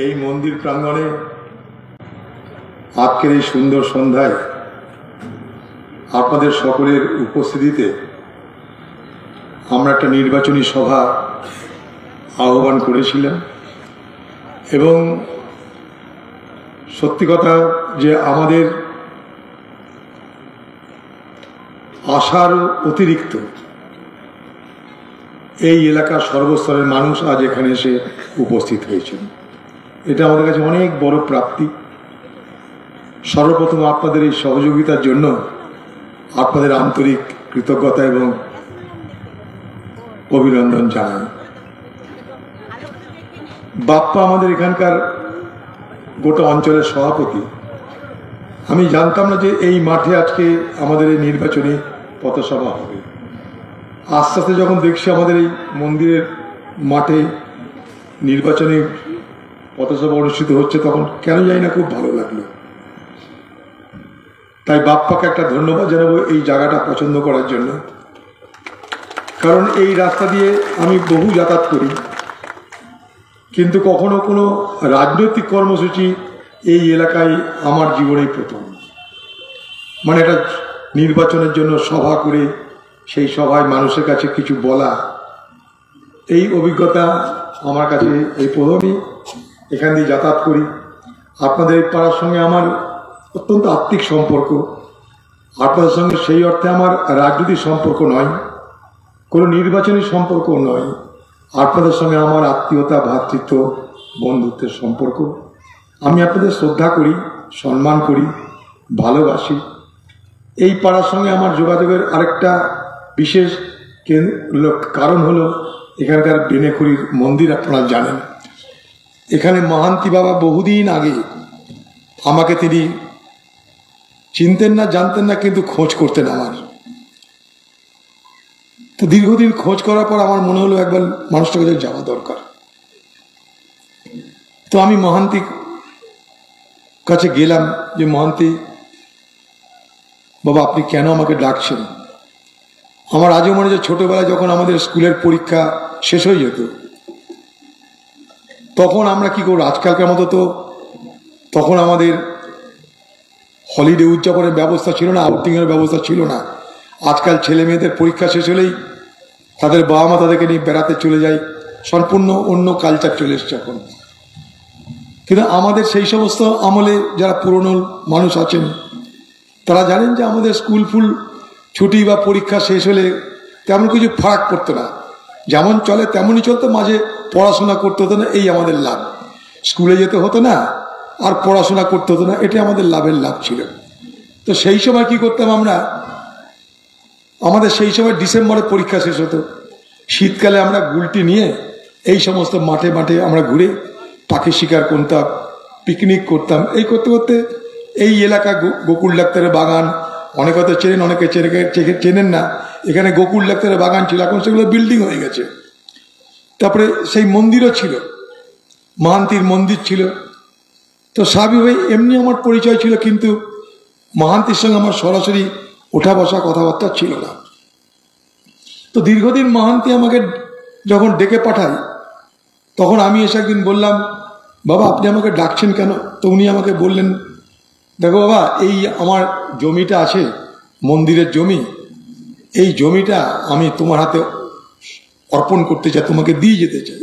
এই মন্দির প্রাঙ্গণে আজকের এই সুন্দর সন্ধ্যায় আপনাদের সকলের উপস্থিতিতে আমরা একটা নির্বাচনী সভা আহ্বান করেছিলাম এবং সত্যি কথা যে আমাদের আশার অতিরিক্ত এই এলাকার সর্বস্তরের মানুষ আজ এখানে এসে উপস্থিত হয়েছেন। এটা আমাদের কাছে অনেক বড় প্রাপ্তি। সর্বপ্রথম আপনাদের এই সহযোগিতার জন্য আপনাদের আন্তরিক কৃতজ্ঞতা এবং অভিনন্দন জানাই। বাপ্পা আমাদের এখানকার গোটা অঞ্চলের সভাপতি। আমি জানতাম না যে এই মাঠে আজকে আমাদের এই নির্বাচনী পথসভা হবে। আস্তে আস্তে যখন দেখছি আমাদের এই মন্দিরের মাঠে নির্বাচনী পথসভা অনুষ্ঠিত হচ্ছে তখন কেন জানি না খুব ভালো লাগলো। তাই বাপ্পাকে একটা ধন্যবাদ জানাবো এই জায়গাটা পছন্দ করার জন্য, কারণ এই রাস্তা দিয়ে আমি বহু যাতায়াত করি, কিন্তু কখনো কোনো রাজনৈতিক কর্মসূচি এই এলাকায় আমার জীবনেই প্রথম। মানে এটা নির্বাচনের জন্য সভা করে সেই সভায় মানুষের কাছে কিছু বলা, এই অভিজ্ঞতা আমার কাছে এই প্রথমই। এখান দিয়ে যাতায়াত করি। আপনাদের এই পাড়ার সঙ্গে আমার অত্যন্ত আত্মিক সম্পর্ক। আপনাদের সঙ্গে সেই অর্থে আমার রাজনৈতিক সম্পর্ক নয়, কোনো নির্বাচনী সম্পর্ক নয়। আপনাদের সঙ্গে আমার আত্মীয়তা, ভ্রাতৃত্ব, বন্ধুত্বের সম্পর্ক। আমি আপনাদের শ্রদ্ধা করি, সম্মান করি, ভালোবাসি। এই পাড়ার সঙ্গে আমার যোগাযোগের আরেকটা বিশেষ কারণ হলো এখানকার বেনেখুরির মন্দির। আপনারা জানেন এখানে মহান্তি বাবা বহুদিন আগে আমাকে তিনি চিনতেন না, জানতেন না, কিন্তু খোঁজ করতেন আমার। তো দীর্ঘদিন খোঁজ করার পর আমার মনে হলো একবার মানুষটার কাছে যাওয়া দরকার। তো আমি মহান্তি কাছে গেলাম যে মহান্তি বাবা আপনি কেন আমাকে ডাকছেন? আমার আজও মনে হয় ছোটবেলায় যখন আমাদের স্কুলের পরীক্ষা শেষ হয়ে যেত তখন আমরা কি করব, আজকালকার মতো তো তখন আমাদের হলিডে উদযাপনের ব্যবস্থা ছিল না, আউটিংয়ের ব্যবস্থা ছিল না। আজকাল ছেলে মেয়েদের পরীক্ষা শেষ হলেই তাদের বাবা মা তাদেরকে নিয়ে বেড়াতে চলে যায়, সম্পূর্ণ অন্য কালচার চলে এসছে এখন। কিন্তু আমাদের সেই সমস্ত আমলে যারা পুরনো মানুষ আছেন তারা জানেন যে আমাদের স্কুল ফুল ছুটি বা পরীক্ষা শেষ হলে তেমন কিছু ফারাক পড়তো না, যেমন চলে তেমনই চলতো। মাঝে পড়াশোনা করতে হতো না, এই আমাদের লাভ। স্কুলে যেতে হতো না আর পড়াশোনা করতে হতো না, এটাই আমাদের লাভের লাভ ছিল। তো সেই সময় কি করতাম আমরা, আমাদের সেই সময় ডিসেম্বরে পরীক্ষা শেষ হতো। শীতকালে আমরা গুলটি নিয়ে এই সমস্ত মাঠে মাঠে আমরা ঘুরে পাখি শিকার করতাম, পিকনিক করতাম। এই করতে করতে এই এলাকা গোকুল ডাক্তারের বাগান, অনেকে হয়তো চেনেন, অনেকে চেনেন না। এখানে গোকুল ডাক্তারের বাগান ছিল, এখন সেগুলো বিল্ডিং হয়ে গেছে। তারপরে সেই মন্দিরও ছিল, মহান্তির মন্দির ছিল। তো স্বাভাবিকভাবে এমনি আমার পরিচয় ছিল, কিন্তু মহান্তির সঙ্গে আমার সরাসরি ওঠা বসা কথাবার্তা ছিল না। তো দীর্ঘদিন মহান্তি আমাকে যখন ডেকে পাঠায় তখন আমি এসে একদিন বললাম বাবা আপনি আমাকে ডাকছেন কেন? তো উনি আমাকে বললেন দেখো বাবা, এই আমার জমিটা আছে, মন্দিরের জমি, এই জমিটা আমি তোমার হাতে অর্পণ করতে চাই, তোমাকে দিয়ে যেতে চাই।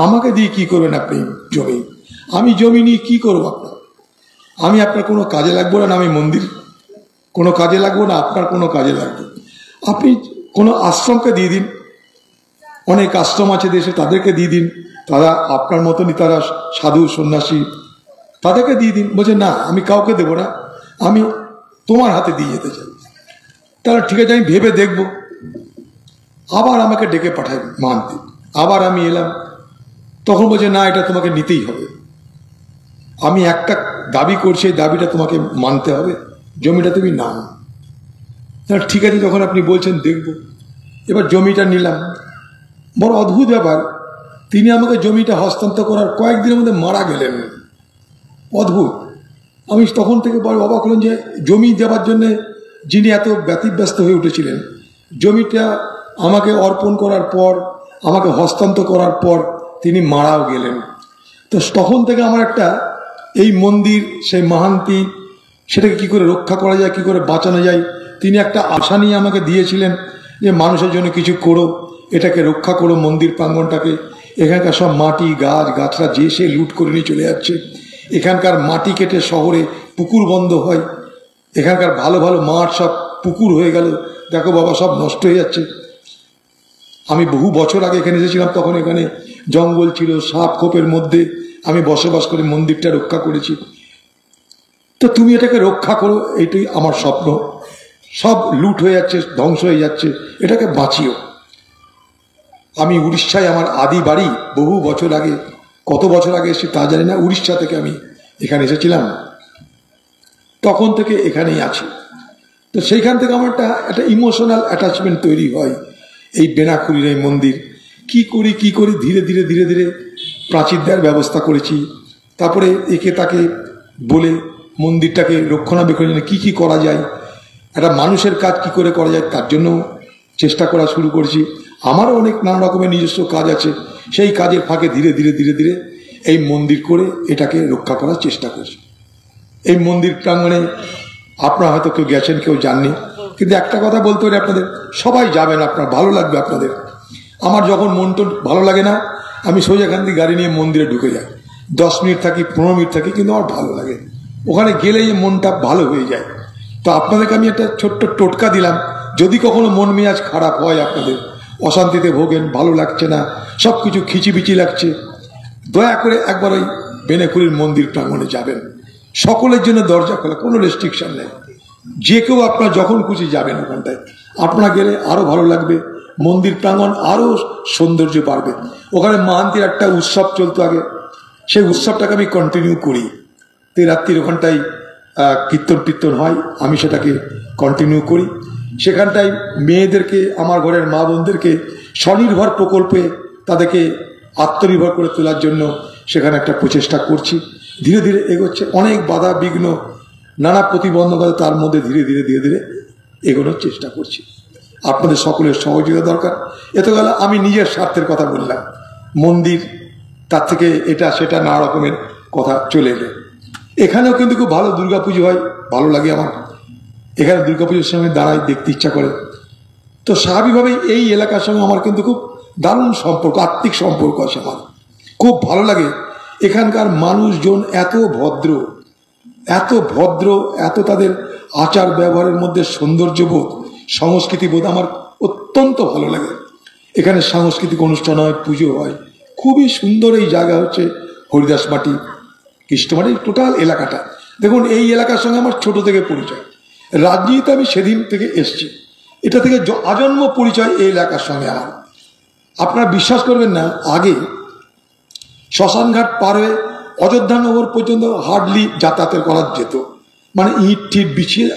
আমাকে দিয়ে কি করবেন আপনি জমি? আমি জমি নিয়ে কি করবো আপনার? আমি আপনার কোনো কাজে লাগবো না, আমি মন্দির কোনো কাজে লাগবো না, আপনার কোনো কাজে লাগবে। আপনি কোনো আশ্রমকে দিয়ে দিন, অনেক আশ্রম আছে দেশে, তাদেরকে দিয়ে দিন, তারা আপনার মতনই, তারা সাধু সন্ন্যাসী, তাদেরকে দিয়ে দিন। বলছে না আমি কাউকে দেবো না, আমি তোমার হাতে দিয়ে যেতে চাই। তাহলে ঠিক আছে আমি ভেবে দেখব। আবার আমাকে ডেকে পাঠায় মহান্তি, আবার আমি এলাম, তখন বলছে না এটা তোমাকে নিতেই হবে। আমি একটা দাবি করছি, এই দাবিটা তোমাকে মানতে হবে, জমিটা তুমি নাও। তাহলে ঠিক আছে যখন আপনি বলছেন দেখব। এবার জমিটা নিলাম। বড় অদ্ভুত ব্যাপার, তিনি আমাকে জমিটা হস্তান্তর করার কয়েকদিনের মধ্যে মারা গেলেন। অদ্ভুত। আমি তখন থেকে বড় অবাক হলেন যে জমি দেওয়ার জন্যে যিনি এত ব্যতিব্যস্ত হয়ে উঠেছিলেন, জমিটা আমাকে অর্পণ করার পর, আমাকে হস্তান্তর করার পর তিনি মারাও গেলেন। তো তখন থেকে আমার একটা এই মন্দির, সেই মাহান্তি, সেটাকে কি করে রক্ষা করা যায়, কি করে বাঁচানো যায়, তিনি একটা আশা নিয়ে আমাকে দিয়েছিলেন যে মানুষের জন্য কিছু করো, এটাকে রক্ষা করো মন্দির প্রাঙ্গণটাকে। এখানকার সব মাটি গাছ গাছরা যে সে লুট করে নিয়ে চলে যাচ্ছে। এখানকার মাটি কেটে শহরে পুকুর বন্ধ হয়, এখানকার ভালো ভালো মাঠ সব পুকুর হয়ে গেল, দেখো বাবা সব নষ্ট হয়ে যাচ্ছে। আমি বহু বছর আগে এখানে এসেছিলাম, তখন এখানে জঙ্গল ছিল, সাপ খোপের মধ্যে আমি বসবাস করে মন্দিরটা রক্ষা করেছি। তো তুমি এটাকে রক্ষা করো, এইটাই আমার স্বপ্ন। সব লুট হয়ে যাচ্ছে, ধ্বংস হয়ে যাচ্ছে, এটাকে বাঁচিও। আমি উড়িষ্যায় আমার আদি বাড়ি, বহু বছর আগে, কত বছর আগে এসেছি তা জানি না, উড়িষ্যা থেকে আমি এখানে এসেছিলাম, তখন থেকে এখানেই আছি। তো সেইখান থেকে আমার একটা ইমোশনাল অ্যাটাচমেন্ট তৈরি হয় এই বেনাকুড়ির এই মন্দির। কি করি ধীরে ধীরে ধীরে ধীরে প্রাচীর দেওয়ার ব্যবস্থা করেছি। তারপরে একে তাকে বলে মন্দিরটাকে রক্ষণাবেক্ষণের জন্য কী করা যায়, একটা মানুষের কাজ কি করে করা যায় তার জন্য চেষ্টা করা শুরু করেছি। আমারও অনেক নানা রকমের নিজস্ব কাজ আছে, সেই কাজের ফাঁকে ধীরে ধীরে ধীরে ধীরে এই মন্দির করে এটাকে রক্ষা করার চেষ্টা করছি। এই মন্দির প্রাঙ্গণে আপনারা হয়তো কেউ গেছেন, কেউ যাননি, কিন্তু একটা কথা বলতে পারি আপনাদের, সবাই যাবেন, আপনার ভালো লাগবে আপনাদের। আমার যখন মনটা ভালো লাগে না, আমি সোজা এখান থেকে গাড়ি নিয়ে মন্দিরে ঢুকে যাই, 10 মিনিট থাকি, 15 মিনিট থাকি, কিন্তু আমার ভালো লাগে। ওখানে গেলেই মনটা ভালো হয়ে যায়। তো আপনাদেরকে আমি একটা ছোট্ট টোটকা দিলাম, যদি কখনো মন মেজাজ খারাপ হয়, আপনাদের অশান্তিতে ভোগেন, ভালো লাগছে না, সব কিছু খিচিবিচি লাগছে, দয়া করে একবার ওই বেনাকুড়ির মন্দির প্রাঙ্গণে যাবেন। সকলের জন্য দরজা খোলা, কোনো রেস্ট্রিকশন নেই, যে কেউ আপনার যখন খুশি যাবেন ওখানটায়। আপনারা গেলে আরও ভালো লাগবে, মন্দির প্রাঙ্গণ আরও সৌন্দর্য বাড়বে। ওখানে মাহান্তির একটা উৎসব চলতো আগে, সেই উৎসবটাকে আমি কন্টিনিউ করি। তো রাত্রির ওখানটায় কীর্তন টীর্তন হয়, আমি সেটাকে কন্টিনিউ করি। সেখানটায় মেয়েদেরকে, আমার ঘরের মা বোনদেরকে স্বনির্ভর প্রকল্পে তাদেরকে আত্মনির্ভর করে তোলার জন্য সেখানে একটা প্রচেষ্টা করছি। ধীরে ধীরে এগোচ্ছে, অনেক বাধা বিঘ্ন, নানা প্রতিবন্ধকতা, তার মধ্যে ধীরে ধীরে ধীরে ধীরে এগোনোর চেষ্টা করছি। আপনাদের সকলের সহযোগিতা দরকার। এত গেল আমি নিজের স্বার্থের কথা বললাম, মন্দির, তার থেকে এটা সেটা নানা রকমের কথা চলে এলো। এখানেও কিন্তু খুব ভালো দুর্গাপুজো হয়, ভালো লাগে আমার। এখানে দুর্গাপুজোর সঙ্গে দাঁড়াই, দেখতে ইচ্ছা করে। তো স্বাভাবিকভাবেই এই এলাকার সঙ্গে আমার কিন্তু খুব দারুণ সম্পর্ক, আত্মিক সম্পর্ক আছে আমার, খুব ভালো লাগে। এখানকার মানুষজন এত ভদ্র, এত ভদ্র, এত তাদের আচার ব্যবহারের মধ্যে সৌন্দর্যবোধ, সংস্কৃতিবোধ আমার অত্যন্ত ভালো লাগে। এখানে সাংস্কৃতিক অনুষ্ঠান হয়, পুজো হয়, খুবই সুন্দর। এই জায়গা হচ্ছে হরিদাস মাটি, কৃষ্ণমাটি, টোটাল এলাকাটা। দেখুন, এই এলাকার সঙ্গে আমার ছোট থেকে পরিচয়, রাজনীতিতে আমি সেদিন থেকে এসছি, এটা থেকে আজন্ম পরিচয় এই এলাকার সঙ্গে আমার। আপনারা বিশ্বাস করবেন না, আগে শ্মশানঘাট পার হয়ে অযোধ্যানগর পর্যন্ত হার্ডলি যাতায়াতের করা যেত, মানে ইট টিট বিছিয়ে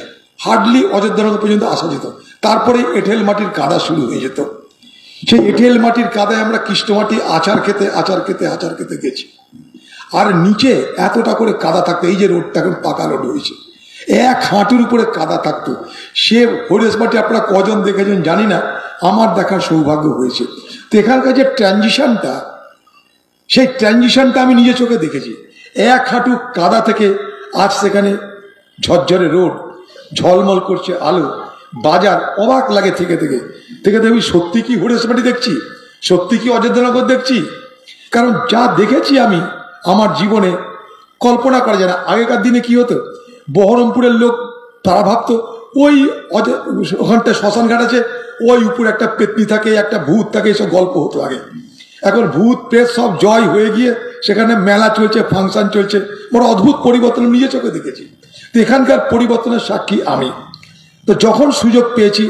হার্ডলি অযোধ্যানগর পর্যন্ত আসা যেত। তারপরে এঁঠেল মাটির কাদা শুরু হয়ে যেত। সেই এঁঠেল মাটির কাদায় আমরা কৃষ্ণমাটি আচার খেতে গেছি। আর নিচে এতটা করে কাদা থাকতো, এই যে রোডটা এখন পাকা রোড হয়েছে, 1 হাঁটুর উপরে কাদা থাকতো। সে হরিদাস মাটি আপনারা কজন দেখেছেন জানি না, আমার দেখার সৌভাগ্য হয়েছে। তো এখানকার যে ট্রানজিশনটা, সেই ট্রানজিশনটা আমি নিজে চোখে দেখেছি। 1 হাঁটু কাদা থেকে আজ সেখানে ঝরঝরে রোড, ঝলমল করছে আলো, বাজার, অবাক লাগে থেকে আমি সত্যি কি হরিদাস মাটি দেখছি, সত্যি কি অযোধ্যানগর দেখছি। কারণ যা দেখেছি আমি আমার জীবনে, কল্পনা করা যায় না। আগেকার দিনে কি হতো, বহরমপুরের লোক তারা ভাবতো ওই ওখানটায় শ্মশানঘাট আছে, ওই উপরে একটা পেতনি থাকে, একটা ভূত থাকে, এসব গল্প হতো আগে। এখন ভূত প্রেত সব জয় হয়ে গিয়ে সেখানে মেলা চলছে, ফাংশন চলছে, বড় অদ্ভুত পরিবর্তন নিজে চোখে দেখেছি। তো এখানকার পরিবর্তনের সাক্ষী আমি। তো যখন সুযোগ পেয়েছি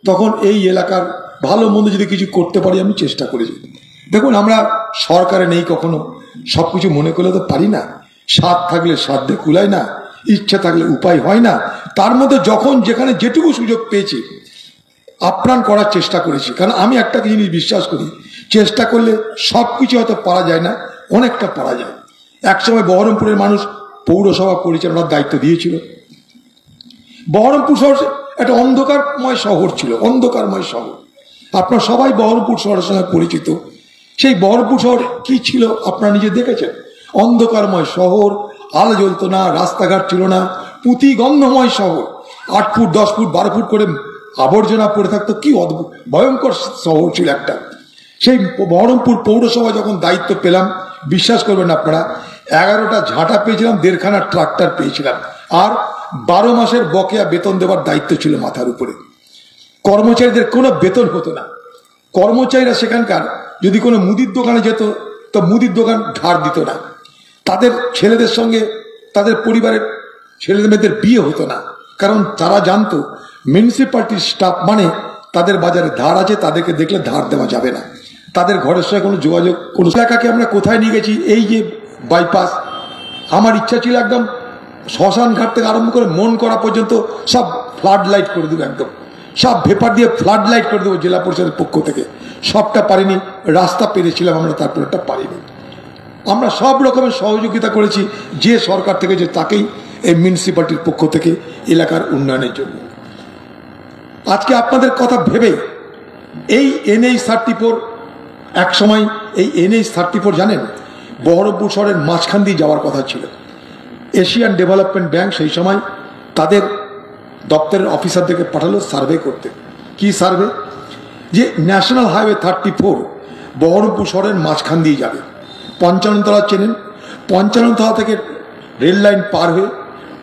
তখন এই এলাকার ভালো মন্দ যদি কিছু করতে পারি আমি চেষ্টা করেছি। দেখুন, আমরা সরকারে নেই কখনো, সব কিছু মনে করলে তো পারি না, স্বাদ থাকলে সাধ্যে কুলায় না, ইচ্ছা থাকলে উপায় হয় না। তার মধ্যে যখন যেখানে যেটুকু সুযোগ পেয়েছি আপ্রাণ করার চেষ্টা করেছি। কারণ আমি একটা জিনিস বিশ্বাস করি, চেষ্টা করলে সব কিছু হয়তো পারা যায় না, অনেকটা পারা যায়। একসময় বহরমপুরের মানুষ পৌরসভা পরিচালনার দায়িত্ব দিয়েছিল। বহরমপুর শহর একটা অন্ধকারময় শহর ছিল, অন্ধকারময় শহর। আপনারা সবাই বহরমপুর শহরের সঙ্গে পরিচিত। সেই বহরমপুর শহর কি ছিল আপনারা নিজে দেখেছেন, অন্ধকারময় শহর, আলো জ্বলত না, রাস্তাঘাট ছিল না, পুঁতি গন্ধময় শহর, 8 ফুট 10 ফুট 12 ফুট করে আবর্জনা পড়ে থাকতো। কি অদ্ভুত ভয়ঙ্কর শহর ছিল একটা। সেই বহরমপুর পৌরসভা যখন দায়িত্ব পেলাম, বিশ্বাস করবেন আপনারা, 11টা ঝাঁটা পেয়েছিলাম, 1.5খানা ট্রাক্টর পেয়েছিলাম, আর 12 মাসের বকেয়া বেতন দেওয়ার দায়িত্ব ছিল মাথার উপরে। কর্মচারীদের কোনো বেতন হতো না। কর্মচারীরা সেখানকার যদি কোনো মুদির দোকানে যেত তো মুদির দোকান ধার দিত না। তাদের ছেলেদের সঙ্গে তাদের পরিবারের ছেলেদের মেয়েদের বিয়ে হতো না, কারণ তারা জানতো মিউনিসিপ্যালিটির স্টাফ মানে তাদের বাজারে ধার আছে, তাদেরকে দেখলে ধার দেওয়া যাবে না। তাদের ঘরের সঙ্গে কোনো যোগাযোগ, কোনো এলাকাকে আমরা কোথায় নিয়ে গেছি, এই যে বাইপাস, আমার ইচ্ছা ছিল একদম শ্মশান ঘাট থেকে আরম্ভ করে মন করা পর্যন্ত সব ফ্লাড লাইট করে দেবো, একদম সব ভেপার দিয়ে ফ্লাড লাইট করে দেবো জেলা পরিষদের পক্ষ থেকে। সবটা পারিনি, রাস্তা পেরেছিলাম আমরা, তারপর একটা পারিনি। আমরা সব রকমের সহযোগিতা করেছি যে সরকার থেকে, যে তাকেই এই মিউনিসিপ্যালিটির পক্ষ থেকে এলাকার উন্নয়নের জন্য। আজকে আপনাদের কথা ভেবে এই NH-34, এক সময় এই NH-34 জানেন বহরমপুর শহরের মাঝখান দিয়ে যাওয়ার কথা ছিল। এশিয়ান ডেভেলপমেন্ট ব্যাংক সেই সময় তাদের দপ্তরের অফিসারদেরকে পাঠালো সার্ভে করতে। কি সার্ভে? যে ন্যাশনাল হাইওয়ে 34 বহরমপুর শহরের মাঝখান দিয়ে যাবে। 55 তলা চেনেন, 55 তলা থেকে রেল লাইন পার হয়ে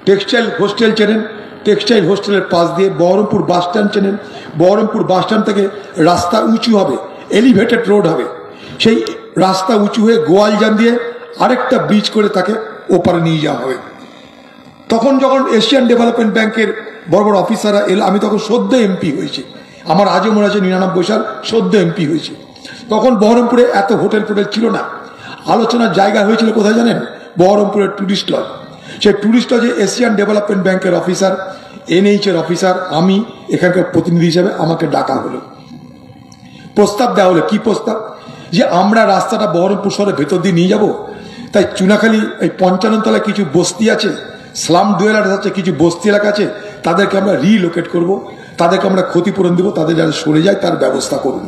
টেক্সটাইল হোস্টেল চেনেন, টেক্সটাইল হোস্টেলের পাশ দিয়ে বহরমপুর বাস স্ট্যান্ড চেনেন, বহরমপুর বাস স্ট্যান্ড থেকে রাস্তা উঁচু হবে, এলিভেটেড রোড হবে, সেই রাস্তা উঁচু হয়ে গোয়ালজান দিয়ে আরেকটা ব্রিজ করে তাকে ওপারে নিয়ে যাওয়া হবে। তখন যখন এশিয়ান ডেভেলপমেন্ট ব্যাংকের বড় বড় অফিসাররা এলো, আমি তখন সদ্য MP হয়েছি, আমার আজও মনে আছে 99 সাল সদ্য MP হয়েছে। তখন বহরমপুরে এত হোটেল ফোটেল ছিল না। আলোচনার জায়গা হয়েছিল কোথায় জানেন? বহরমপুরের টুরিস্ট লজ। সেই টুরিস্ট লজে এশিয়ান ডেভেলপমেন্ট ব্যাংকের অফিসার, NH এর অফিসার, আমি এখানকার প্রতিনিধি হিসেবে আমাকে ডাকা হলো। প্রস্তাব দেওয়া হলো। কি প্রস্তাব? যে আমরা রাস্তাটা বহরমপুর শহরের ভেতর দিয়ে নিয়ে যাব, তাই চুনাখালী এই 55 তলায় কিছু বস্তি আছে, স্লাম ডুয়েলার আছে, কিছু বস্তি এলাকা আছে, তাদেরকে আমরা রিলোকেট করব, তাদেরকে আমরা ক্ষতিপূরণ দেবো, তাদের যারা সরে যায় তার ব্যবস্থা করুন,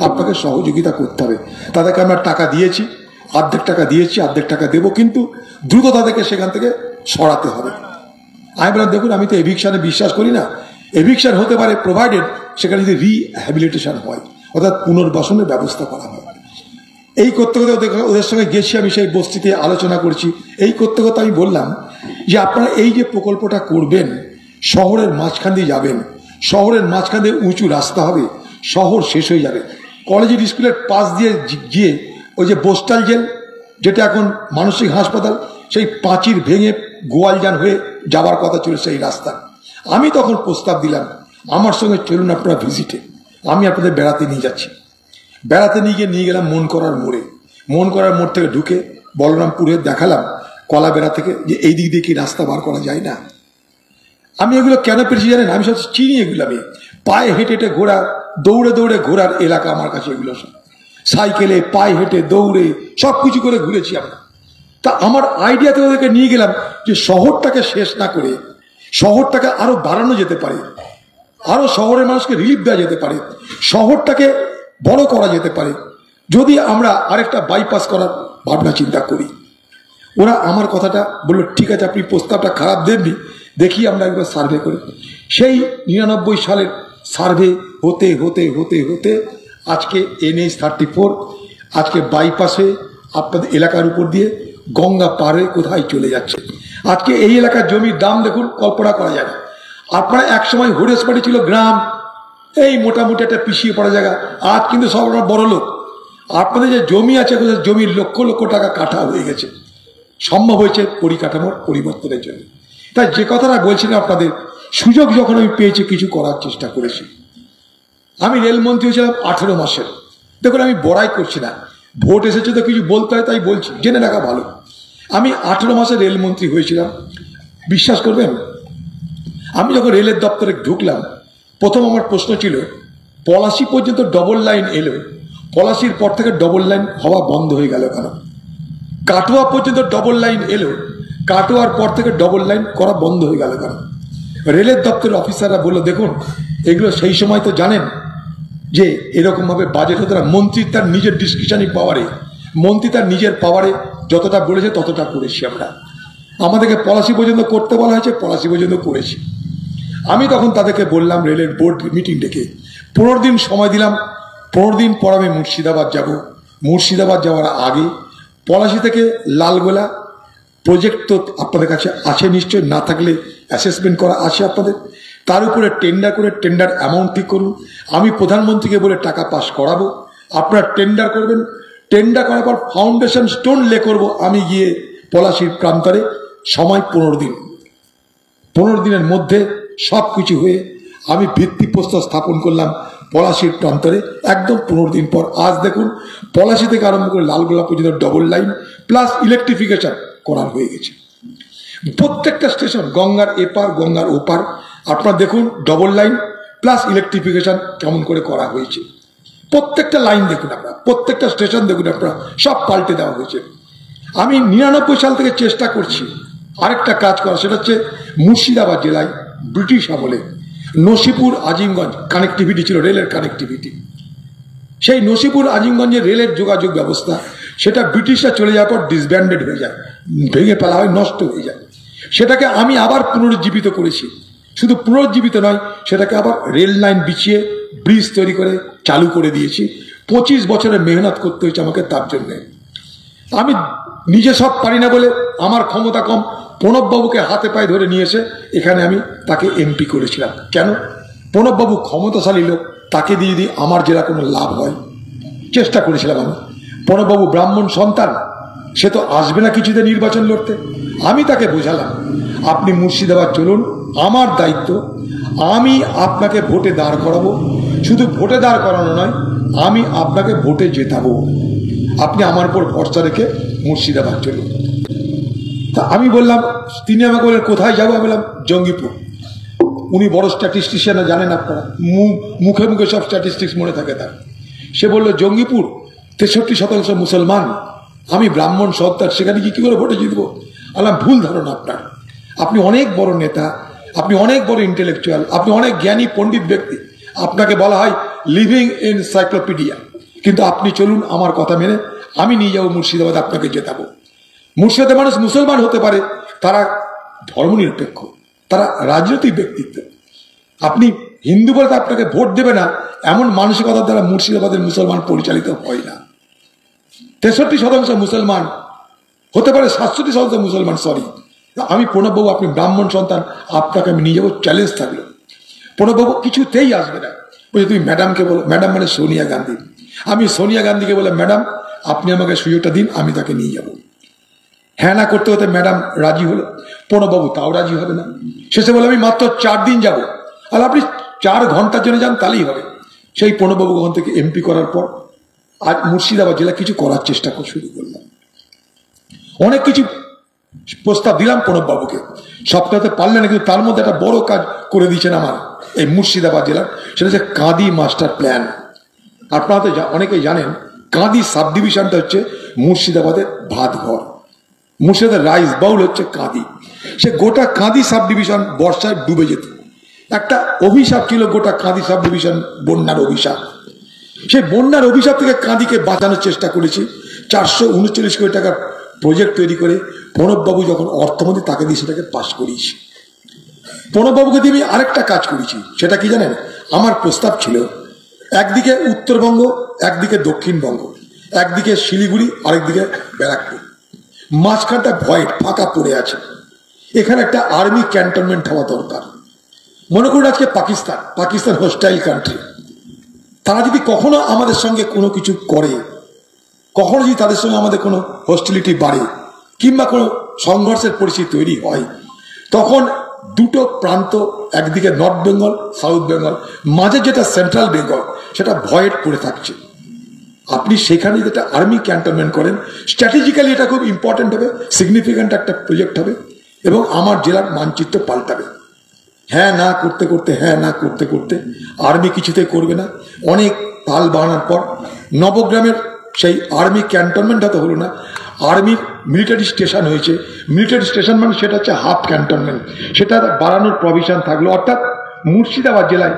আপনাকে সহযোগিতা করতে হবে। তাদেরকে আমরা টাকা দিয়েছি, অর্ধেক টাকা দিয়েছি, অর্ধেক টাকা দেবো, কিন্তু দ্রুত তাদেরকে সেখান থেকে সরাতে হবে। আমি বললাম দেখুন, আমি তো এভিকশনে বিশ্বাস করি না। এভিকশন হতে পারে প্রোভাইডেড সেখানে যদি রিহ্যাবিলিটেশন হয়, অর্থাৎ পুনর্বাসনের ব্যবস্থা করা হয়। এই করতে করতে ওদের সঙ্গে গেছি, আমি সেই বস্তিতে আলোচনা করছি। এই করতে করতে আমি বললাম যে আপনারা এই যে প্রকল্পটা করবেন, শহরের মাঝখান দিয়ে যাবেন, শহরের মাঝখান দিয়ে উঁচু রাস্তা হবে, শহর শেষ হয়ে যাবে। কলেজের স্কুলের পাশ দিয়ে গিয়ে ওই যে বোস্টাল জেল, যেটা এখন মানসিক হাসপাতাল, সেই পাঁচির ভেঙে গোয়ালজান হয়ে যাওয়ার কথা ছিল সেই রাস্তা। আমি তখন প্রস্তাব দিলাম, আমার সঙ্গে চলুন আপনারা ভিজিটে, আমি আপনাদের বেড়াতে নিয়ে যাচ্ছি। বেড়াতে নিয়ে গেলাম মন করার মোড়ে। মন করার মোড় থেকে ঢুকে বলরামপুরে দেখালাম কলা বেড়া থেকে যে এই দিক দিয়ে কি রাস্তা বার করা যায় না। আমি এগুলো কেন পেরেছি জানেন? আমি সব চিনি এগুলো, আমি পায়ে হেঁটে হেঁটে ঘোরা, দৌড়ে দৌড়ে ঘোরার এলাকা আমার কাছে এগুলো সব। সাইকেলে, পায়ে হেঁটে, দৌড়ে সব কিছু করে ঘুরেছি আমরা। তা আমার আইডিয়াতে ওদেরকে নিয়ে গেলাম যে শহরটাকে শেষ না করে শহরটাকে আরো বাড়ানো যেতে পারে, আরো শহরের মানুষকে রিলিফ দেওয়া যেতে পারে, শহরটাকে বড় করা যেতে পারে যদি আমরা আরেকটা বাইপাস করার ভাবনা চিন্তা করি। ওরা আমার কথাটা বললো, ঠিক আছে আপনি প্রস্তাবটা খারাপ দেননি, দেখি আমরা একবার সার্ভে করি। সেই 99 সালের সার্ভে হতে হতে হতে হতে আজকে NH-34 আজকে বাইপাস হয়ে আপনাদের এলাকার উপর দিয়ে গঙ্গা পারে কোথায় চলে যাচ্ছে। আজকে এই এলাকার জমির দাম দেখুন, কল্পনা করা যায় না। আপনারা একসময় হরিশবাড়ি ছিল গ্রাম, এই মোটামুটি একটা পিছিয়ে পড়া জায়গা, আজ কিন্তু সব বড় লোক। আপনাদের যে জমি আছে, জমির লক্ষ লক্ষ টাকা কাটা হয়ে গেছে, সম্ভব হয়েছে পরিকাঠামোর পরিবর্তনের জন্য। তাই যে কথাটা বলছিলাম আপনাদের, সুযোগ যখন আমি পেয়েছি কিছু করার চেষ্টা করেছি। আমি রেলমন্ত্রী হয়েছিলাম 18 মাসের। দেখুন আমি বড়াই করছি না, ভোট এসেছে তো কিছু বলতে হয় তাই বলছি, জেনে রাখা ভালো। আমি 18 মাসে রেলমন্ত্রী হয়েছিলাম। বিশ্বাস করবেন, আমি যখন রেলের দপ্তরে ঢুকলাম, প্রথম আমার প্রশ্ন ছিল পলাশি পর্যন্ত ডবল লাইন এলো, পলাশির পর থেকে ডবল লাইন হওয়া বন্ধ হয়ে গেল কেন? কাটোয়া পর্যন্ত ডবল লাইন এলো, কাটোয়ার পর থেকে ডবল লাইন করা বন্ধ হয়ে গেল কেন? রেলের দপ্তরের অফিসাররা বললো, দেখুন এগুলো সেই সময় তো জানেন যে এরকম ভাবে বাজেট হতো না। মন্ত্রী তার নিজের ডিসক্রিপশনারি পাওয়ারে, মন্ত্রী তার নিজের পাওয়ারে যতটা বলেছে ততটা করেছি আমরা। আমাদেরকে পলাশি পর্যন্ত করতে বলা হয়েছে, পলাশি পর্যন্ত করেছি। আমি তখন তাদেরকে বললাম, রেলের বোর্ড মিটিং ডেকে 15 দিন সময় দিলাম, 15 দিন পর আমি মুর্শিদাবাদ যাব। মুর্শিদাবাদ যাওয়ার আগে পলাশি থেকে লালগোলা প্রজেক্ট তো আপনাদের কাছে আছে নিশ্চয়, না থাকলে অ্যাসেসমেন্ট করা আছে আপনাদের, তার উপরে টেন্ডার করে টেন্ডার অ্যামাউন্ট ঠিক করুন। আমি প্রধানমন্ত্রীকে বলে টাকা পাস করাবো, আপনারা টেন্ডার করবেন। টেন্ডার করার পর ফাউন্ডেশন স্টোন লে করব আমি গিয়ে পলাশির প্রান্তরে। সময় 15 দিন। 15 দিনের মধ্যে সব কিছু হয়ে আমি ভিত্তিপ্রস্তর স্থাপন করলাম পলাশির প্রান্তরে একদম 15 দিন পর। আজ দেখুন পলাশি থেকে আরম্ভ করে লালগোলা পর্যন্ত ডবল লাইন প্লাস ইলেকট্রিফিকেশন করা হয়ে গেছে। প্রত্যেকটা স্টেশন গঙ্গার এপার গঙ্গার ওপার আপনারা দেখুন ডবল লাইন প্লাস ইলেকট্রিফিকেশন কেমন করে করা হয়েছে। প্রত্যেকটা লাইন দেখুন আপনারা, প্রত্যেকটা স্টেশন দেখুন আপনারা, সব পাল্টে দেওয়া হয়েছে। আমি 99 সাল থেকে চেষ্টা করছি আরেকটা কাজ করা, সেটা হচ্ছে মুর্শিদাবাদ জেলায় ব্রিটিশ আমলে নসিপুর আজিমগঞ্জ কানেক্টিভিটি ছিল, রেলের কানেক্টিভিটি। সেই নসিপুর আজিমগঞ্জের রেলের যোগাযোগ ব্যবস্থা সেটা ব্রিটিশরা চলে যাওয়ার পর ডিসব্যান্ডেড হয়ে যায়, ভেঙে ফেলা হয়, নষ্ট হয়ে যায়। সেটাকে আমি আবার পুনরুজ্জীবিত করেছি। শুধু পুনরুজ্জীবিত নয়, সেটাকে আবার রেল লাইন বিছিয়ে ব্রিজ তৈরি করে চালু করে দিয়েছি। 25 বছরের মেহনত করতে হয়েছে আমাকে তার জন্যে। আমি নিজে সব পারি না বলে আমার ক্ষমতা কম, প্রণববাবুকে হাতে পায়ে ধরে নিয়ে এসে এখানে আমি তাকে এমপি করেছিলাম। কেন? প্রণববাবু ক্ষমতাশালী লোক, তাকে দিয়ে যদি আমার জেলা কোনো লাভ হয় চেষ্টা করেছিলাম আমি। প্রণববাবু ব্রাহ্মণ সন্তান, সে তো আসবে না কিছুতে নির্বাচন লড়তে। আমি তাকে বোঝালাম আপনি মুর্শিদাবাদ চলুন, আমার দায়িত্ব, আমি আপনাকে ভোটে দাঁড় করাবো। শুধু ভোটে দাঁড় করানো নয়, আমি আপনাকে ভোটে জেতাবো। আপনি আমার উপর ভরসা রেখে মুর্শিদাবাদ চলুন। তা আমি বললাম, তিনি আমাকে বললেন কোথায় যাবো? আমি বললাম জঙ্গিপুর। উনি বড় স্ট্যাটিস্টিশিয়ান, জানেন আপনারা, মুখে মুখে সব স্ট্যাটিস্টিক্স মনে থাকে তার। সে বলল জঙ্গিপুর 63% মুসলমান, আমি ব্রাহ্মণ সন্তান, সেখানে কি করে ভোটে জিতবো? বললাম ভুল ধারণা আপনার। আপনি অনেক বড় নেতা, আপনি অনেক বড় ইন্টেলেকচুয়াল, আপনি অনেক জ্ঞানী পণ্ডিত ব্যক্তি, আপনাকে বলা হয় লিভিং এনসাইক্লোপিডিয়া। কিন্তু আপনি চলুন আমার কথা মেনে, আমি নিয়ে যাবো মুর্শিদাবাদ, আপনাকে জেতাবো। মুর্শিদাবাদের মানুষ মুসলমান হতে পারে, তারা ধর্মনিরপেক্ষ, তারা রাজনৈতিক ব্যক্তিত্ব। আপনি হিন্দু বলতে আপনাকে ভোট দেবে না এমন মানসিকতার দ্বারা মুর্শিদাবাদের মুসলমান পরিচালিত হয় না। 63% মুসলমান হতে পারে, 67% মুসলমান, সরি। আমি প্রণববাবু, আপনি ব্রাহ্মণ সন্তান, আপনাকে আমি নিয়ে যাবো, চ্যালেঞ্জ থাকলো। প্রণববাবু কিছুতেই আসবে না, বলছে তুমি ম্যাডামকে বলো। ম্যাডাম মানে সোনিয়া গান্ধী। আমি সোনিয়া গান্ধীকে বলে, ম্যাডাম আপনি আমাকে সুযোগটা দিন, আমি তাকে নিয়ে যাব। হ্যাঁ না করতে হতে ম্যাডাম রাজি হলো, প্রণববাবু তাও রাজি হবে না। শেষে বলে আমি মাত্র 4 দিন যাব। আর আপনি 4 ঘন্টার জন্য যান তাহলেই হবে। সেই প্রণববাবু ওখান থেকে এমপি করার পর আজ মুর্শিদাবাদ জেলা কিছু করার চেষ্টা শুরু করলাম। অনেক কিছু প্রস্তাব দিলাম প্রণববাবুকে, সপ্তাহে পারলেন না, কিন্তু তার মধ্যে একটা বড় কাজ করে দিয়েছেন আমার এই মুর্শিদাবাদ জেলার, সেটা হচ্ছে কাঁদি মাস্টার প্ল্যান। আপনারা তো অনেকেই জানেন কাঁদি সাব ডিভিশনটা হচ্ছে মুর্শিদাবাদের ভাতঘর, মুর্শিদাবাদের রাইস বাউল হচ্ছে কাঁদি। সে গোটা কাঁদি সাব ডিভিশন বর্ষায় ডুবে যেত। একটা অভিশাপ ছিল গোটা কাঁদি সাব ডিভিশন, বন্যার অভিশাপ। সেই বন্যার অভিশাপ থেকে কাঁদিকে বাঁচানোর চেষ্টা করেছি। 439 কোটি টাকার প্রজেক্ট তৈরি করে প্রণববাবু যখন অর্থমন্ত্রী, তাকে দিয়ে সেটাকে পাশ করিয়েছি। প্রণববাবুকে দিয়ে আমি আরেকটা কাজ করেছি, সেটা কি জানেন? আমার প্রস্তাব ছিল একদিকে উত্তরবঙ্গ, একদিকে দক্ষিণবঙ্গ, একদিকে শিলিগুড়ি, আরেকদিকে ব্যারাকপুর, মাঝখানটা ভয়েড ফাঁকা পড়ে আছে। এখানে একটা আর্মি ক্যান্টনমেন্ট হওয়া দরকার। মনে করুন আজকে পাকিস্তান হোস্টাইল কান্ট্রি, তারা যদি কখনো আমাদের সঙ্গে কোনো কিছু করে, কখনো যদি তাদের সঙ্গে আমাদের কোনো হস্টিলিটি বাড়ে কিংবা কোনো সংঘর্ষের পরিস্থিতি তৈরি হয়, তখন দুটো প্রান্ত, একদিকে নর্থ বেঙ্গল, সাউথ বেঙ্গল, মাঝে যেটা সেন্ট্রাল বেঙ্গল, সেটা ভয়েড পড়ে থাকছে। আপনি সেখানে যেটা আর্মি ক্যান্টনমেন্ট করেন, স্ট্র্যাটেজিক্যালি এটা খুব ইম্পর্টেন্ট হবে, সিগনিফিক্যান্ট একটা প্রজেক্ট হবে এবং আমার জেলার মানচিত্র পাল্টাবে। হ্যাঁ না করতে করতে, হ্যাঁ না করতে করতে আর্মি কিছুতে করবে না। অনেক পাল বাড়ানোর পর নবগ্রামের সেই আর্মি ক্যান্টনমেন্ট হতে হলো না, আর্মির মিলিটারি স্টেশন হয়েছে। মিলিটারি স্টেশন মানে সেটা হচ্ছে হাফ ক্যান্টনমেন্ট, সেটা বাড়ানোর প্রভিশন থাকলো। অর্থাৎ মুর্শিদাবাদ জেলায়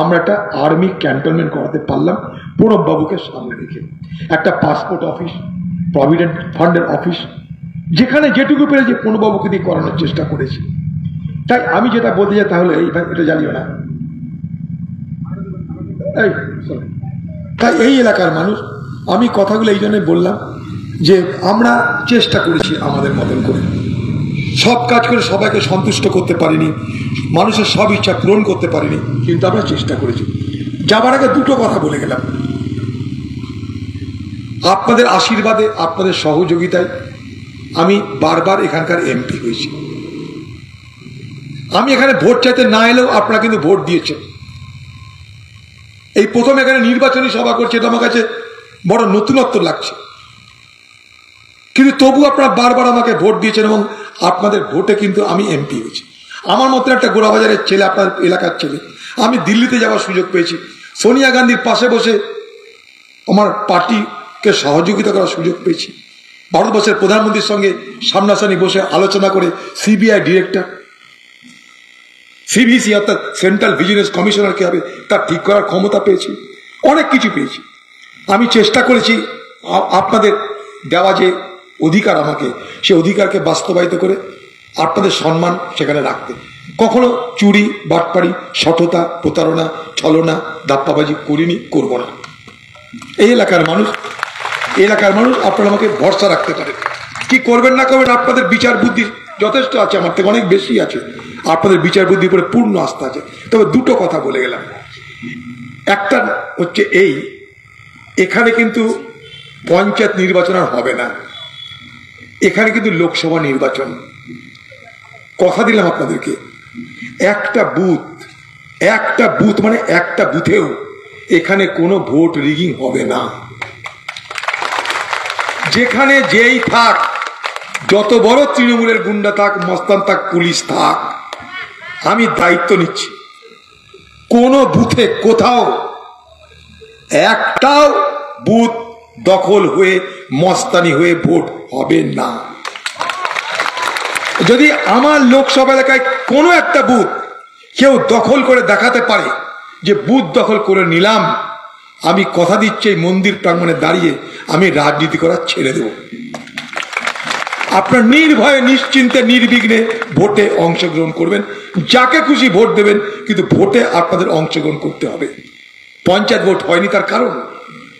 আমরা একটা আর্মি ক্যান্টনমেন্ট করাতে পারলাম প্রণববাবুকে সামনে রেখে। একটা পাসপোর্ট অফিস, প্রভিডেন্ট ফান্ডের অফিস, যেখানে যেটুকু পেরেছি পূর্ণবাবুকে দিয়ে করানোর চেষ্টা করেছি। তাই আমি যেটা বলতে চাই তাহলে এই ভাই এটা জানিও না, তাই এই এলাকার মানুষ, আমি কথাগুলো এই জন্যই বললাম যে আমরা চেষ্টা করেছি আমাদের মতন করে, সব কাজ করে সবাইকে সন্তুষ্ট করতে পারিনি, মানুষের সব ইচ্ছা পূরণ করতে পারিনি, কিন্তু আমরা চেষ্টা করেছি। যাবার আগে দুটো কথা বলে গেলাম, আপনাদের আশীর্বাদে আপনাদের সহযোগিতায় আমি বারবার এখানকার এমপি হয়েছি। আমি এখানে ভোট চাইতে না এলেও আপনারা কিন্তু ভোট দিয়েছেন। এই প্রথম এখানে নির্বাচনী সভা করছে, এটা আমার কাছে বড় নতুনত্ব লাগছে, কিন্তু তবু আপনারা বারবার আমাকে ভোট দিয়েছেন এবং আপনাদের ভোটে কিন্তু আমি এমপি হয়েছি। আমার মতো একটা গোড়াবাজারের ছেলে, আপনার এলাকার ছেলে, আমি দিল্লিতে যাওয়ার সুযোগ পেয়েছি, সোনিয়া গান্ধীর পাশে বসে আমার পার্টিকে সহযোগিতা করার সুযোগ পেয়েছি, ভারতবর্ষের প্রধানমন্ত্রীর সঙ্গে সামনাসামনি বসে আলোচনা করে সিবিআই ডিরেক্টর, সিভিসি অর্থাৎ সেন্ট্রাল ভিজিলেন্স কমিশনার কে হবে তার ঠিক করার ক্ষমতা পেয়েছি, অনেক কিছু পেয়েছি। আমি চেষ্টা করেছি আপনাদের দেওয়া যে অধিকার আমাকে, সে অধিকারকে বাস্তবায়িত করে আপনাদের সম্মান সেখানে রাখতে। কখনো চুরি, বাটপাড়ি, সততা, প্রতারণা, ছলনা, দাপ্পাবাজি করিনি, করব না। এই এলাকার মানুষ আপনারা আমাকে ভরসা রাখতে পারেন। কি করবেন না করবেন আপনাদের বিচার বুদ্ধি যথেষ্ট আছে, আমার থেকে অনেক বেশি আছে, আপনাদের বিচার বুদ্ধির উপরে পূর্ণ আস্থা আছে। তবে দুটো কথা বলে গেলাম, একটা হচ্ছে এখানে কিন্তু পঞ্চায়েত নির্বাচন আর হবে না, এখানে কিন্তু লোকসভা নির্বাচন। কথা দিলাম আপনাদেরকে, একটা বুথ মানে একটা বুথেও এখানে কোনো ভোট রিগিং হবে না। যেখানে যেই থাক, যত বড় তৃণমূলের গুন্ডা থাক, মস্তান থাক, পুলিশ থাক, আমি দায়িত্ব নিচ্ছি, কোন বুথে কোথাও একটাও বুথ দখল হয়ে মস্তানি হয়ে ভোট হবে না। যদি আমার লোকসভা এলাকায় কোনো একটা বুথ কেউ দখল করে দেখাতে পারে যে বুথ দখল করে নিলাম, আমি কথা দিচ্ছি এই মন্দির প্রাঙ্গণে দাঁড়িয়ে আমি রাজনীতি করা ছেড়ে দেব। আপনার নির্ভয়ে নিশ্চিন্তে নির্বিঘ্নে ভোটে অংশগ্রহণ করবেন, যাকে খুশি ভোট দেবেন, কিন্তু ভোটে আপনাদের অংশগ্রহণ করতে হবে। পঞ্চায়েত ভোট হয়নি তার কারণ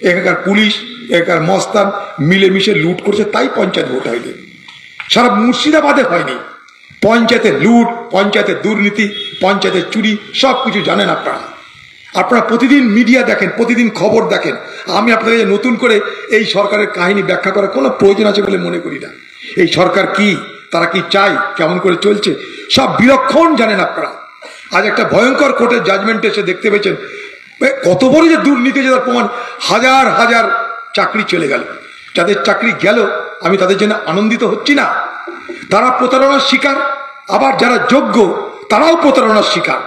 এখানকার পুলিশ, এখানকার মস্তান মিলেমিশে লুট করছে, তাই পঞ্চায়েত ভোট হয়নি। সারা মুর্শিদাবাদে হয়নি। পঞ্চায়েতের লুট, পঞ্চায়েতের দুর্নীতি, পঞ্চায়েতের চুরি সবকিছু জানেন আপনারা প্রতিদিন মিডিয়া দেখেন, প্রতিদিন খবর দেখেন। আমি আপনাদের নতুন করে এই সরকারের কাহিনী ব্যাখ্যা করার কোনো প্রয়োজন আছে বলে মনে করি না। এই সরকার কি, তারা কি চায়, কেমন করে চলছে, সব বিলক্ষণ জানেন আপনারা। আজ একটা ভয়ঙ্কর কোর্টের জাজমেন্ট এসে দেখতে পেয়েছেন কত বড় যে দুর্নীতি, যে তার প্রমাণ। হাজার হাজার চাকরি চলে গেল, যাদের চাকরি গেল আমি তাদের জন্য আনন্দিত হচ্ছি না, তারা প্রতারণার শিকার। আবার যারা যোগ্য তারাও প্রতারণার শিকার,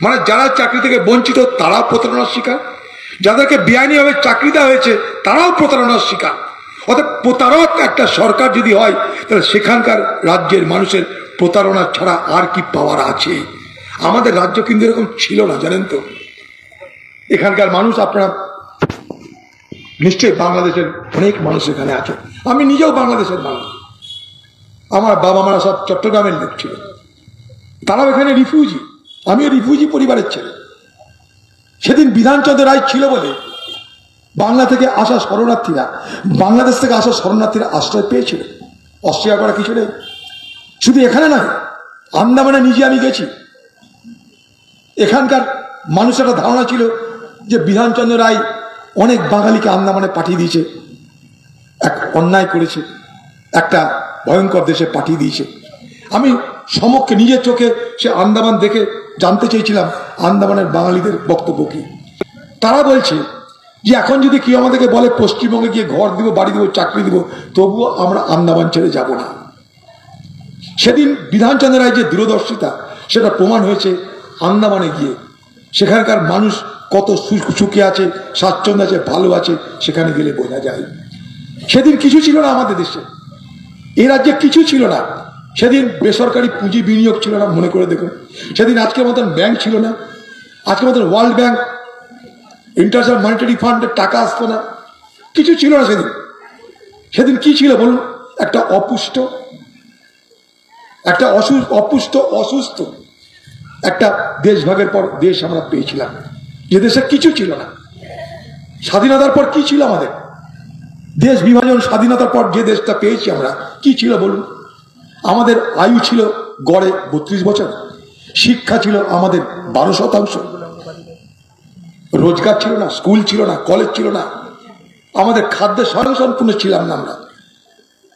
মানে যারা চাকরি থেকে বঞ্চিত তারাও প্রতারণার শিকার, যাদেরকে বেআইনিভাবে চাকরি দেওয়া হয়েছে তারাও প্রতারণার শিকার। অর্থাৎ প্রতারক একটা সরকার যদি হয়, তাহলে সেখানকার রাজ্যের মানুষের প্রতারণা ছাড়া আর কি পাওয়ার আছে? আমাদের রাজ্য কিন্তু এরকম ছিল না, জানেন তো। এখানকার মানুষ, আপনারা নিশ্চয়ই বাংলাদেশের অনেক মানুষ এখানে আছে, আমি নিজেও বাংলাদেশের মানুষ, আমার বাবা মারা সব চট্টগ্রামের লোক ছিল, তারাও এখানে রিফিউজি, আমিও রিফিউজি পরিবারের ছেলে। সেদিন বিধানচন্দ্র রায় ছিল বলে বাংলা থেকে আসা শরণার্থীরা, বাংলাদেশ থেকে আসা শরণার্থীরা আশ্রয় পেয়েছিল, অস্বীকার করা কিছু নেই। শুধু এখানে নয়, আন্দামানে নিজে আমি গেছি। এখানকার মানুষের একটা ধারণা ছিল যে বিধানচন্দ্র রায় অনেক বাঙালিকে আন্দামানে পাঠিয়ে দিয়েছে, এক অন্যায় করেছে, একটা ভয়ঙ্কর দেশে পাঠিয়ে দিয়েছে। আমি সমক্ষে নিজের চোখে সে আন্দামান দেখে জানতে চেয়েছিলাম আন্দামানের বাঙালিদের বক্তব্য কি। তারা বলছে যে এখন যদি কেউ আমাদেরকে বলে পশ্চিমবঙ্গে গিয়ে ঘর দিব, বাড়ি দিব, চাকরি দিব, তবুও আমরা আন্দামান ছেড়ে যাব না। সেদিন বিধানচন্দ্র রায় যে দূরদর্শিতা, সেটা প্রমাণ হয়েছে আন্দামানে গিয়ে। সেখানকার মানুষ কত সুখে আছে, স্বাচ্ছন্দ্য আছে, ভালো আছে, সেখানে গেলে বোঝা যায়। সেদিন কিছু ছিল না আমাদের দেশে, এই রাজ্যে কিছু ছিল না। সেদিন বেসরকারি পুঁজি বিনিয়োগ ছিল না, মনে করে দেখুন। সেদিন আজকের মতন ব্যাংক ছিল না, আজকের মতন ওয়ার্ল্ড ব্যাংক, ইন্টারন্যাশনাল মনিটারি ফান্ডের টাকা আসতো না, কিছু ছিল না সেদিন। সেদিন কি ছিল বলুন? একটা অপুষ্ট, একটা অপুষ্ট অসুস্থ একটা দেশভাগের পর দেশ আমরা পেয়েছিলাম, যে দেশে কিছু ছিল না। স্বাধীনতার পর কি ছিল আমাদের? দেশ বিভাজন স্বাধীনতার পর যে দেশটা পেয়েছি আমরা, কি ছিল বলুন? আমাদের আয়ু ছিল গড়ে 32 বছর, শিক্ষা ছিল আমাদের 12%, রোজগার ছিল না, স্কুল ছিল না, কলেজ ছিল না, আমাদের খাদ্যে স্বয়ংসম্পূর্ণ ছিলাম না আমরা।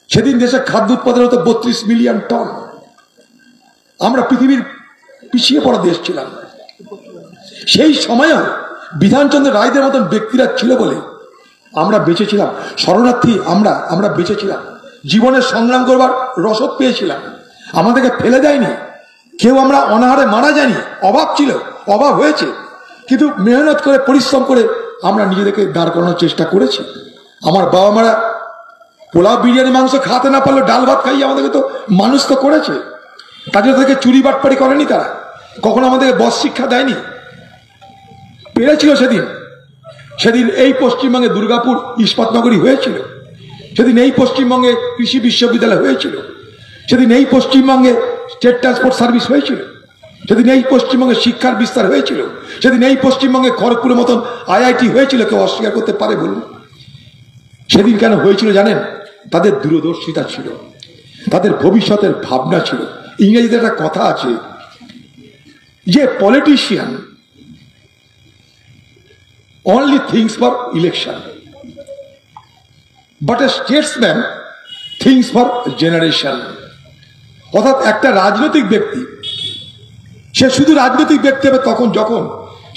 সেদিন দেশে খাদ্য উৎপাদন হতো 32 মিলিয়ন টন। আমরা পৃথিবীর পিছিয়ে পড়া দেশ ছিলাম। সেই সময়ও বিধানচন্দ্র রায়দের মতন ব্যক্তিরা ছিল বলে আমরা বেঁচেছিলাম। শরণার্থী আমরা বেঁচেছিলাম, জীবনের সংগ্রাম করবার রসদ পেয়েছিলাম, আমাদেরকে ফেলে দেয়নি কেউ, আমরা অনাহারে মারা যায়নি। অভাব ছিল, অভাব হয়েছে, কিন্তু মেহনত করে পরিশ্রম করে আমরা নিজেদেরকে দাঁড় করানোর চেষ্টা করেছি। আমার বাবা মারা পোলাও বিরিয়ানি মাংস খাতে না পারলেও ডাল ভাত খাইয়ে আমাদেরকে তো মানুষ তো করেছে। তাদের তাদেরকে চুরি বাটপাড়ি করেনি তারা, কখনো আমাদেরকে বস শিক্ষা দেয়নি। পেরেছিল সেদিন এই পশ্চিমবঙ্গে দুর্গাপুর ইস্পাত নগরী হয়েছিল, সেদিন এই পশ্চিমবঙ্গে কৃষি বিশ্ববিদ্যালয় হয়েছিল, সেদিন এই পশ্চিমবঙ্গে স্টেট ট্রান্সপোর্ট সার্ভিস হয়েছিল, সেদিন এই পশ্চিমবঙ্গে শিক্ষার বিস্তার হয়েছিল, সেদিন এই পশ্চিমবঙ্গে খড়গপুরের মতন IIT হয়েছিল। কেউ অস্বীকার করতে পারে বলুন? সেদিন কেন হয়েছিল জানেন? তাদের দূরদর্শিতা ছিল, তাদের ভবিষ্যতের ভাবনা ছিল। ইংরেজিতে একটা কথা আছে যে politician only thinks for election, but a statesman thinks for generation. অর্থাৎ একটা রাজনৈতিক ব্যক্তি সে শুধু রাজনৈতিক ব্যক্তি হবে তখন যখন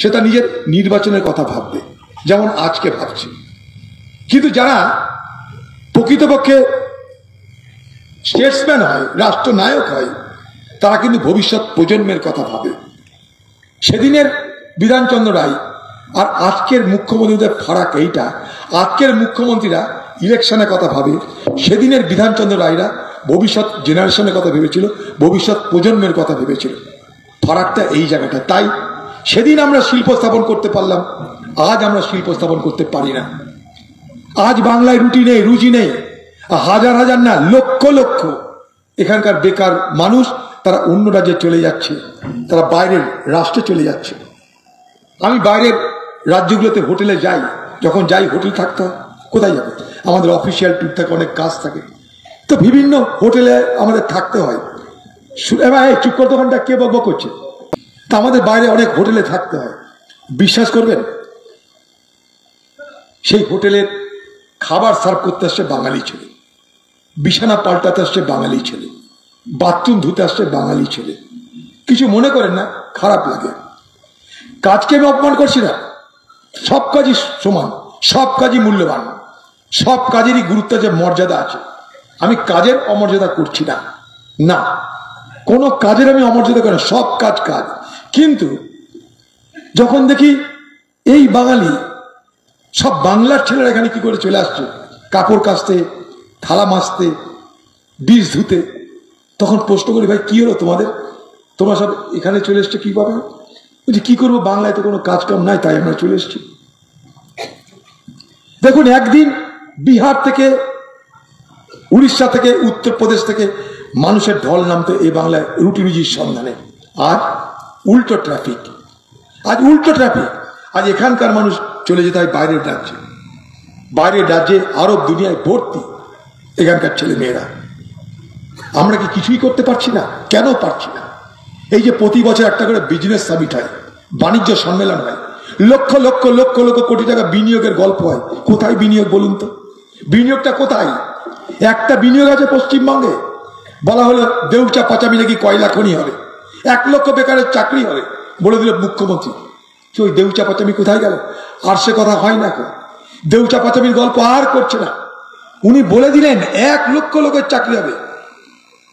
সে তার নিজের নির্বাচনের কথা ভাববে, যেমন আজকে ভাবছে। কিন্তু যারা প্রকৃতপক্ষে স্টেটসম্যান হয়, রাষ্ট্রনায়ক হয়, তারা কিন্তু ভবিষ্যৎ প্রজন্মের কথা ভাবে। সেদিনের বিধানচন্দ্র রায় আর আজকের মুখ্যমন্ত্রীদের ফারাক এইটা, আজকের মুখ্যমন্ত্রীরা ইলেকশনের কথা ভাবে, সেদিনের বিধানচন্দ্র রায়রা ভবিষ্যৎ জেনারেশনের কথা ভেবেছিল, ভবিষ্যৎ প্রজন্মের কথা ভেবেছিল। ফারাকটা এই জায়গাটা। তাই সেদিন আমরা শিল্প স্থাপন করতে পারলাম, আজ আমরা শিল্প স্থাপন করতে পারি না। আজ বাংলায় রুটি নেই, রুজি নেই, হাজার হাজার না লক্ষ লক্ষ এখানকার বেকার মানুষ, তারা অন্য রাজ্যে চলে যাচ্ছে, তারা বাইরের রাষ্ট্রে চলে যাচ্ছে। আমি বাইরের রাজ্যগুলোতে হোটেলে যাই, যখন যাই হোটেল থাকতে হয়। কোথায় যাবো? আমাদের অফিসিয়াল ট্যুর থাকে, অনেক কাজ থাকে, তো বিভিন্ন হোটেলে আমাদের থাকতে হয়। এবার চুপ করতে, ওখানটা কে বকব করছে? তা আমাদের বাইরে অনেক হোটেলে থাকতে হয়। বিশ্বাস করবেন, সেই হোটেলের খাবার সার্ভ করতে আসছে বাঙালি ছেলে, বিছানা পাল্টাতে আসছে বাঙালি ছেলে, বাথরুম ধুতে আসছে বাঙালি ছেলে। কিছু মনে করেন না, খারাপ লাগে। কাজকে আমি অপমান করছি না, সব কাজই সমান, সব কাজই মূল্যবান, সব কাজেরই গুরুত্ব যে মর্যাদা আছে। আমি কাজের অমর্যাদা করছি না, না, কোনো কাজের আমি অমর্যাদা করি না, সব কাজ কাজ। কিন্তু যখন দেখি এই বাঙালি সব বাংলার ছেলেরা এখানে কি করে চলে আসছে, কাপড় কাচতে, থালা মাজতে, ডিশ ধুতে, তখন প্রশ্ন করি, ভাই কি হলো তোমাদের? তোমরা সব এখানে চলে এসছো কি পাবে? বলছি কি করবো, বাংলায় তো কোনো কাজ কাম নাই, তাই আমরা চলে এসছি। দেখুন, একদিন বিহার থেকে, উড়িষ্যা থেকে, উত্তরপ্রদেশ থেকে মানুষের ঢল নামতো এই বাংলায় রুটি রুজির সন্ধানে। আর উল্টো ট্রাফিক, আজ উল্টো ট্রাফিক। আজ এখানকার মানুষ চলে যেতে হয় বাইরের রাজ্যে, বাইরের রাজ্যে আরব দুনিয়ায় ভর্তি এখানকার ছেলে মেয়েরা। আমরা কি কিছুই করতে পারছি না? কেন পারছি না? এই যে প্রতি বছর একটা করে বিজনেস সামিট হয়, বাণিজ্য সম্মেলন হয়, লক্ষ লক্ষ লক্ষ লক্ষ কোটি টাকা বিনিয়োগের গল্প হয়। কোথায় বিনিয়োগ বলুন তো? বিনিয়োগটা কোথায়? একটা বিনিয়োগ আছে পশ্চিমবঙ্গে, বলা হলো দেউচা পাচামি নাকি কয়লা খনি হবে, 1 লক্ষ বেকারের চাকরি হবে বলে দিল মুখ্যমন্ত্রী। কি ওই দেউচা পাচামি কোথায় গেল? আর সে কথা হয় না। দেউচা পাচামির গল্প আর করছে না। উনি বলে দিলেন 1 লক্ষ লোকের চাকরি হবে,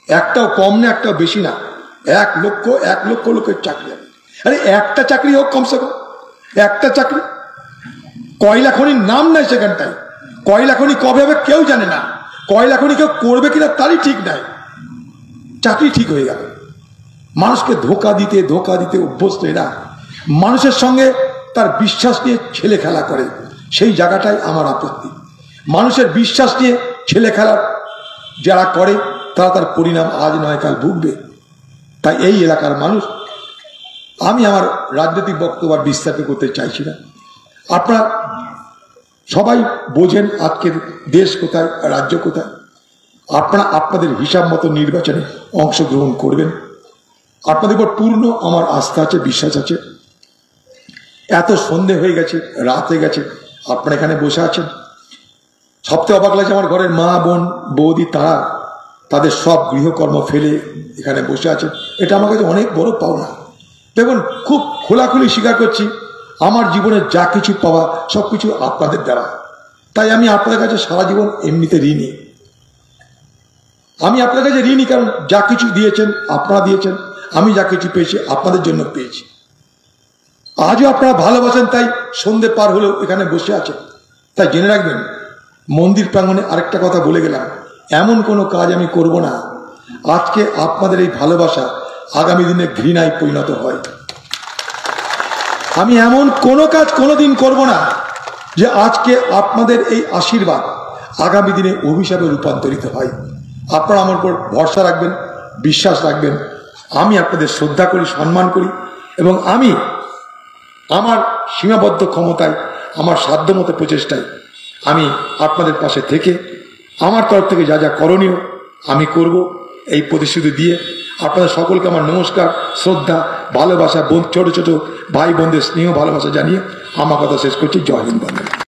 একটাও কম না, একটাও বেশি না, 1 লক্ষ লোকের চাকরি হবে। আরে একটা চাকরি হোক কমসে কম, একটা চাকরি। কয়লা খনির নাম নাই সেখানটায়, কয়লা খনি কবে হবে কেউ জানে না, কয়লা খনি কেউ করবে কিনা তারই ঠিক নাই, চাকরি ঠিক হয়ে গেল। মানুষকে ধোকা দিতে ধোকা দিতে অভ্যস্ত এরা, মানুষের সঙ্গে তার বিশ্বাস নিয়ে ছেলে খেলা করে, সেই জায়গাটাই আমার আপত্তি। মানুষের বিশ্বাস নিয়ে ছেলে খেলা যারা করে তারা তার পরিণাম আজ নয় কাল ভুগবে। তাই এই এলাকার মানুষ, আমি আমার রাজনৈতিক বক্তব্য আর বিস্তারিত করতে চাইছি না। আপনারা সবাই বোঝেন আজকের দেশ কোথায়, রাজ্য কোথায়। আপনারা আপনাদের হিসাব মতো নির্বাচনে অংশগ্রহণ করবেন। আপনাদের উপর পূর্ণ আমার আস্থা আছে, বিশ্বাস আছে। এত সন্ধে হয়ে গেছে, রাত হয়ে গেছে, আপনারা এখানে বসে আছেন। সবথেকে অবাক লাগছে আমার ঘরের মা, বোন, বৌদি, তারা তাদের সব গৃহকর্ম ফেলে এখানে বসে আছেন। এটা আমার কাছে অনেক বড় পাওনা। দেখুন, খুব খোলাখুলি স্বীকার করছি, আমার জীবনে যা কিছু পাওয়া সব কিছু আপনাদের দেওয়া। তাই আমি আপনাদের কাছে সারা জীবন এমনিতে ঋণী। আমি আপনাদের কাছে ঋণী, কারণ যা কিছু দিয়েছেন আপনারা দিয়েছেন, আমি যা কিছু পেয়েছি আপনাদের জন্য পেয়েছি। আজও আপনারা ভালোবাসেন, তাই সন্ধে পার হলেও এখানে বসে আছেন। তাই জেনে রাখবেন, মন্দির প্রাঙ্গণে আরেকটা কথা বলে গেলাম, এমন কোনো কাজ আমি করব না আজকে আপনাদের এই ভালোবাসা আগামী দিনে ঘৃণায় পরিণত হয়। আমি এমন কোনো কাজ কোনোদিন করব না যে আজকে আপনাদের এই আশীর্বাদ আগামী দিনে অভিশাপে রূপান্তরিত হয়। আপনারা আমার উপর ভরসা রাখবেন, বিশ্বাস রাখবেন। আমি আপনাদের শ্রদ্ধা করি, সম্মান করি, এবং আমি আমার সীমাবদ্ধ ক্ষমতায়, আমার সাধ্যমতো প্রচেষ্টায় আমি আপনাদের পাশে থেকে আমার তরফ থেকে যা যা করণীয় আমি করব, এই প্রতিশ্রুতি দিয়ে আপনাদের সকলকে আমার নমস্কার, শ্রদ্ধা, ভালোবাসা, ছোট ছোট ভাই বোনদের স্নেহ ভালোবাসা জানিয়ে আমার কথা শেষ করছি। জয় হিন্দ।